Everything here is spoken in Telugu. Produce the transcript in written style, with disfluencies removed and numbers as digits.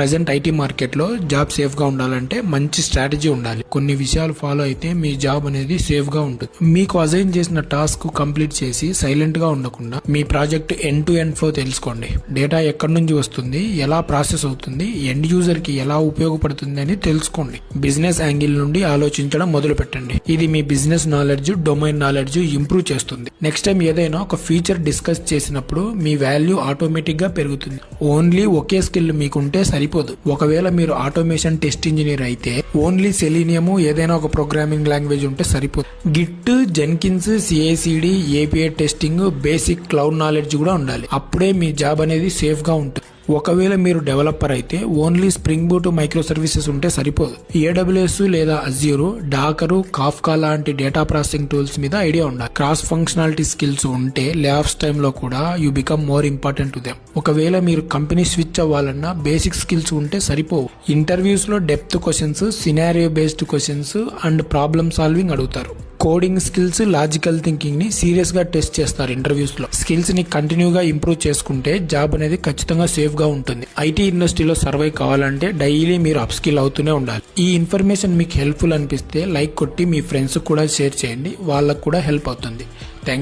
ప్రజెంట్ ఐటీ మార్కెట్లో జాబ్ సేఫ్ గా ఉండాలంటే మంచి స్ట్రాటజీ ఉండాలి. కొన్ని విషయాలు ఫాలో అయితే మీ జాబ్ అనేది సేఫ్ గా ఉంటుంది. మీకు అసైన్ చేసిన టాస్క్ కంప్లీట్ చేసి సైలెంట్ గా ఉండకుండా మీ project end to end flow తెలుసుకోండి. డేటా ఎక్కడి నుంచి వస్తుంది, ఎలా ప్రాసెస్ అవుతుంది, ఎండ్ యూజర్ కి ఎలా ఉపయోగపడుతుంది అని తెలుసుకోండి. బిజినెస్ యాంగిల్ నుండి ఆలోచించడం మొదలు పెట్టండి. ఇది మీ business knowledge, domain knowledge improve చేస్తుంది. నెక్స్ట్ టైం ఏదైనా ఒక ఫీచర్ డిస్కస్ చేసినప్పుడు మీ వాల్యూ ఆటోమేటిక్ గా పెరుగుతుంది. ఓన్లీ ఒకే స్కిల్ మీకుంటే సరిపోదు. ఒకవేళ మీరు ఆటోమేషన్ టెస్ట్ ఇంజనీర్ అయితే ఓన్లీ సెలీనియం ఏదైనా ఒక ప్రోగ్రామింగ్ లాంగ్వేజ్ ఉంటే సరిపోదు. Git, Jenkins, CICD, API testing, basic cloud knowledge కూడా ఉండాలి. అప్పుడే మీ జాబ్ అనేది సేఫ్ గా ఉంటుంది. ఒకవేళ మీరు డెవలపర్ అయితే only spring boot, micro services ఉంటే సరిపోదు. ఏడబ్ల్యూఎస్ లేదా అజ్యూర్, డాకర్, కాఫ్కా లాంటి డేటా ప్రాసెసింగ్ టూల్స్ మీద ఐడియా ఉండాలి. క్రాస్ ఫంక్షనాలిటీ స్కిల్స్ ఉంటే లే ఆఫ్స్ టైంలో కూడా you become more important to them. ఒకవేళ మీరు కంపెనీ స్విచ్ అవ్వాలన్నా బేసిక్ స్కిల్స్ ఉంటే సరిపోవు. ఇంటర్వ్యూస్ లో depth questions, scenario based questions and problem solving అడుగుతారు. కోడింగ్ స్కిల్స్, లాజికల్ థింకింగ్ ని సీరియస్ గా టెస్ట్ చేస్తారు ఇంటర్వ్యూస్ లో. స్కిల్స్ ని కంటిన్యూగా ఇంప్రూవ్ చేసుకుంటే జాబ్ అనేది ఖచ్చితంగా సేఫ్ గా ఉంటుంది. ఐటీ ఇండస్ట్రీలో సర్వైవ్ కావాలంటే డైలీ మీరు అప్ స్కిల్ అవుతూనే ఉండాలి. ఈ ఇన్ఫర్మేషన్ మీకు హెల్ప్ఫుల్ అనిపిస్తే లైక్ కొట్టి మీ ఫ్రెండ్స్ కూడా షేర్ చేయండి. వాళ్ళకు కూడా హెల్ప్ అవుతుంది. Thank you.